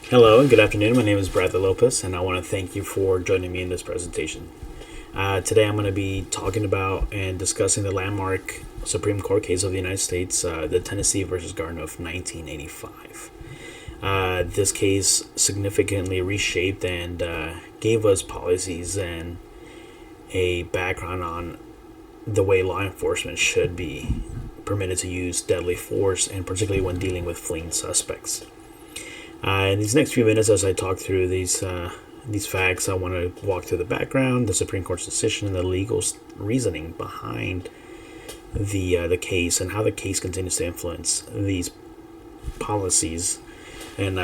Hello and good afternoon. My name is Bradley Lopez, and I want to thank you for joining me in this presentation. Today, I'm going to be talking about and discussing the landmark Supreme Court case of the United States, the Tennessee versus Garner of 1985. This case significantly reshaped and gave us policies and a background on the way law enforcement should be permitted to use deadly force, and particularly when dealing with fleeing suspects. In these next few minutes, as I talk through these facts, I want to walk through the background, the Supreme Court's decision, and the legal reasoning behind the case, and how the case continues to influence these policies, and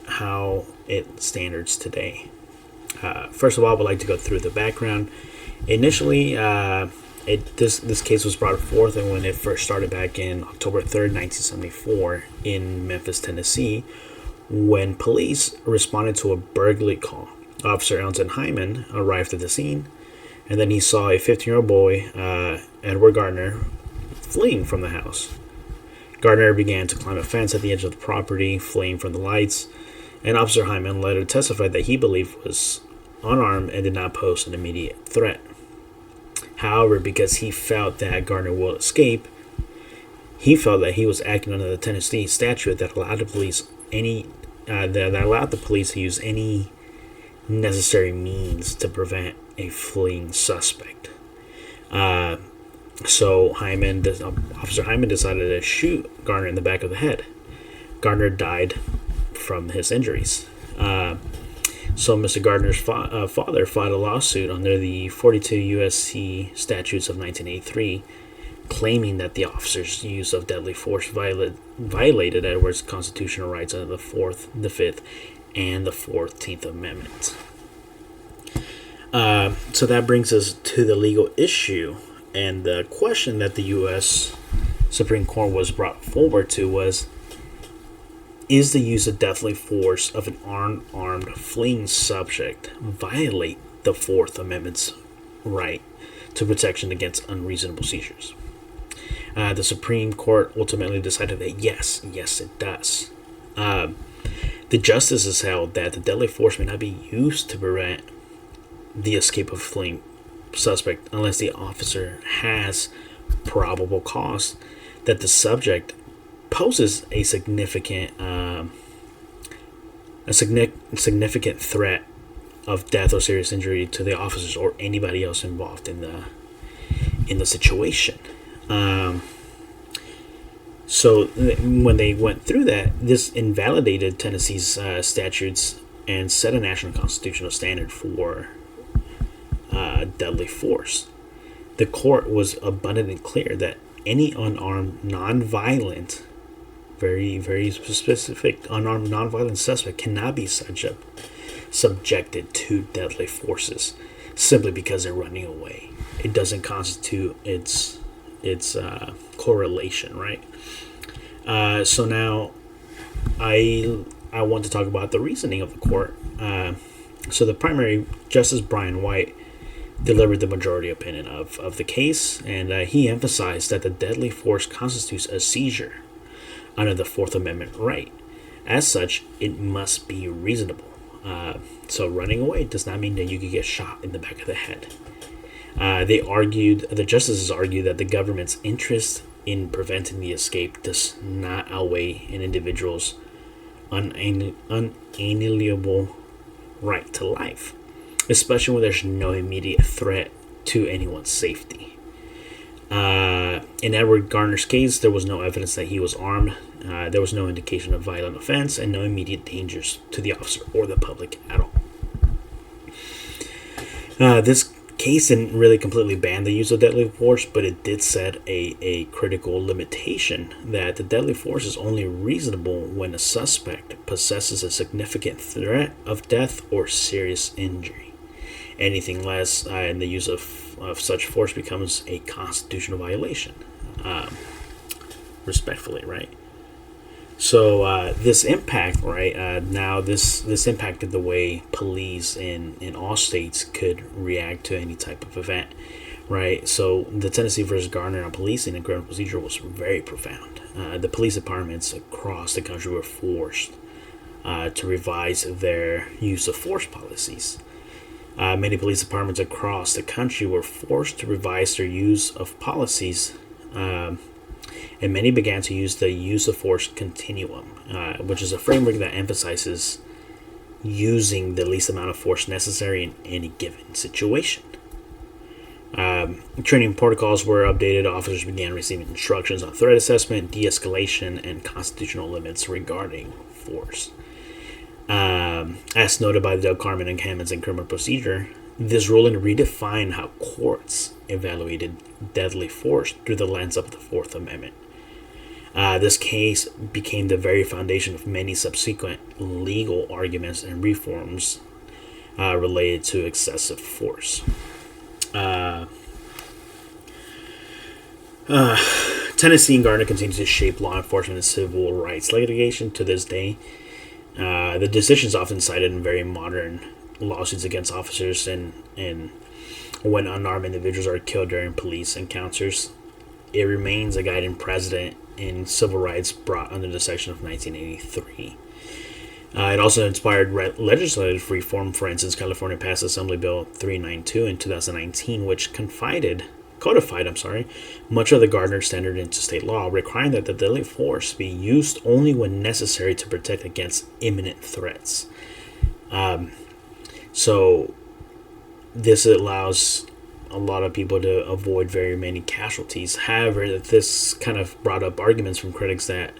how it standards today. First of all, I would like to go through the background. Initially, this case was brought forth, and when it first started back in October 3rd, 1974, in Memphis, Tennessee, when police responded to a burglary call. Officer Elton Hyman arrived at the scene, and then he saw a 15-year-old boy, Edward Garner, fleeing from the house. Garner began to climb a fence at the edge of the property, fleeing from the lights, and Officer Hyman later testified that he believed was unarmed and did not pose an immediate threat. However, because he felt that Garner will escape, he felt that he was acting under the Tennessee statute that allowed the police to use any necessary means to prevent a fleeing suspect. So Officer Hyman decided to shoot Garner in the back of the head. Garner died from his injuries. So Mr. Gardner's father filed a lawsuit under the 42 U.S.C. statutes of 1983, claiming that the officer's use of deadly force violated Edward's constitutional rights under the 4th, the 5th, and the 14th Amendments. So that brings us to the legal issue, and the question that the U.S. Supreme Court was brought forward to was, is the use of deadly force of an unarmed fleeing subject violate the 4th Amendment's right to protection against unreasonable seizures? The Supreme Court ultimately decided that yes, it does. The justices held that the deadly force may not be used to prevent the escape of a fleeing suspect unless the officer has probable cause that the subject poses a significant threat of death or serious injury to the officers or anybody else involved in the situation. So when they went through that, this invalidated Tennessee's statutes and set a national constitutional standard for deadly force. The court was abundantly clear that any unarmed, non-violent, very, very specific, unarmed, non-violent suspect cannot be subjected to deadly forces simply because they're running away. It doesn't constitute its correlation, right? So now I want to talk about the reasoning of the court. So the primary Justice Brian White delivered the majority opinion of the case, and he emphasized that the deadly force constitutes a seizure under the 4th Amendment right. As such, it must be reasonable. So running away does not mean that you could get shot in the back of the head. The justices argued that the government's interest in preventing the escape does not outweigh an individual's unalienable right to life, especially when there's no immediate threat to anyone's safety. In Edward Garner's case, there was no evidence that he was armed. There was no indication of violent offense and no immediate dangers to the officer or the public at all. This case didn't really completely ban the use of deadly force, but it did set a critical limitation that the deadly force is only reasonable when a suspect possesses a significant threat of death or serious injury. Anything less in the use of such force becomes a constitutional violation. Respectfully, right? So this impact, right, now this impacted the way police in all states could react to any type of event, right? So the Tennessee versus Garner on policing and criminal procedure was very profound. The police departments across the country were forced to revise their use of force policies. Many police departments across the country were forced to revise their use of policies, and many began to use the use of force continuum, which is a framework that emphasizes using the least amount of force necessary in any given situation. Training protocols were updated. Officers began receiving instructions on threat assessment, de-escalation, and constitutional limits regarding force. As noted by Doug Carmen and Hammonds in Criminal Procedure, this ruling redefined how courts evaluated deadly force through the lens of the Fourth Amendment. This case became the very foundation of many subsequent legal arguments and reforms related to excessive force. Tennessee and Garner continue to shape law enforcement and civil rights litigation to this day. The decisions often cited in very modern lawsuits against officers and when unarmed individuals are killed during police encounters. It remains a guiding precedent in civil rights brought under the section of 1983. It also inspired legislative reform. For instance, California passed Assembly Bill 392 in 2019, which codified much of the Garner standard into state law, requiring that the deadly force be used only when necessary to protect against imminent threats. So this allows a lot of people to avoid very many casualties. However, this kind of brought up arguments from critics that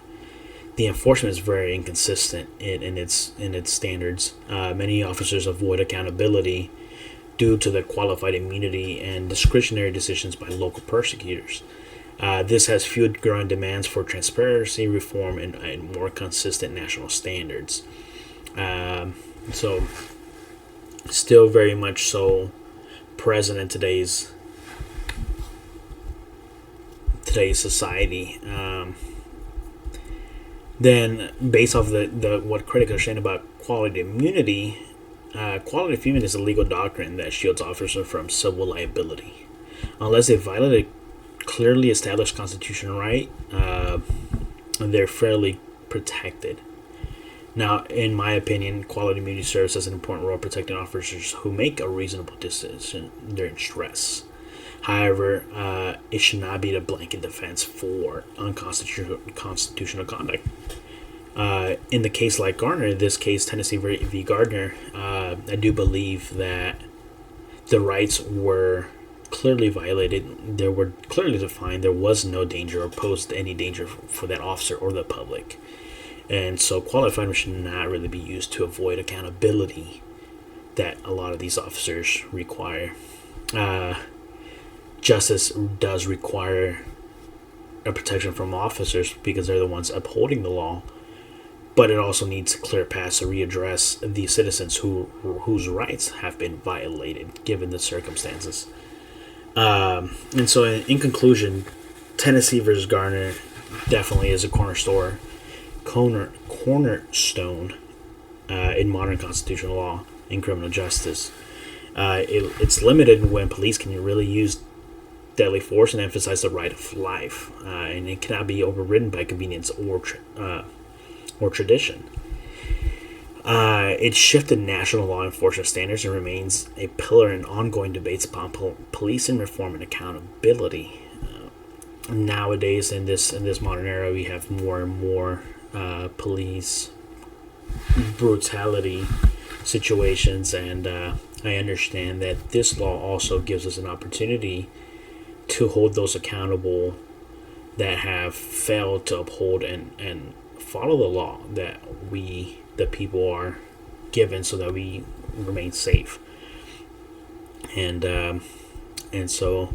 the enforcement is very inconsistent in its standards. Many officers avoid accountability due to the qualified immunity and discretionary decisions by local prosecutors. This has fueled growing demands for transparency, reform, and more consistent national standards. So, still very much so present in today's society. Then, based off the what critics are saying about qualified immunity, qualified immunity is a legal doctrine that shields officers from civil liability, unless they violate a clearly established constitutional right. They're fairly protected. Now, in my opinion, qualified immunity serves as an important role protecting officers who make a reasonable decision during stress. However, it should not be the blanket defense for unconstitutional conduct. In the case like Garner, in this case, Tennessee v. Garner, I do believe that the rights were clearly violated. They were clearly defined. There was no danger or posed any danger for that officer or the public. And so qualified should not really be used to avoid accountability that a lot of these officers require. Justice does require a protection from officers because they're the ones upholding the law, but it also needs clear paths to readdress the citizens whose rights have been violated given the circumstances. And so in conclusion, Tennessee versus Garner definitely is a cornerstone in modern constitutional law and criminal justice. It's limited when police can really use deadly force and emphasize the right of life, and it cannot be overridden by convenience or tradition. It shifted national law enforcement standards and remains a pillar in ongoing debates upon policing reform and accountability. Nowadays, in this modern era, we have more and more police brutality situations, and I understand that this law also gives us an opportunity to hold those accountable that have failed to uphold and follow the law that we, the people, are given so that we remain safe. And so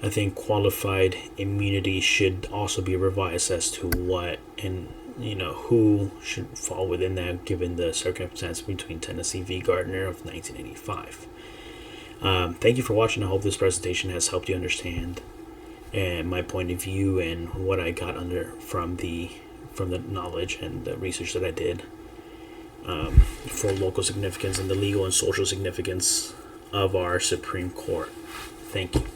I think qualified immunity should also be revised as to what and who should fall within that given the circumstance between Tennessee v. Garner of 1985. Thank you for watching. I hope this presentation has helped you understand my point of view and what I got from the knowledge and the research that I did for local significance and the legal and social significance of our Supreme Court. Thank you.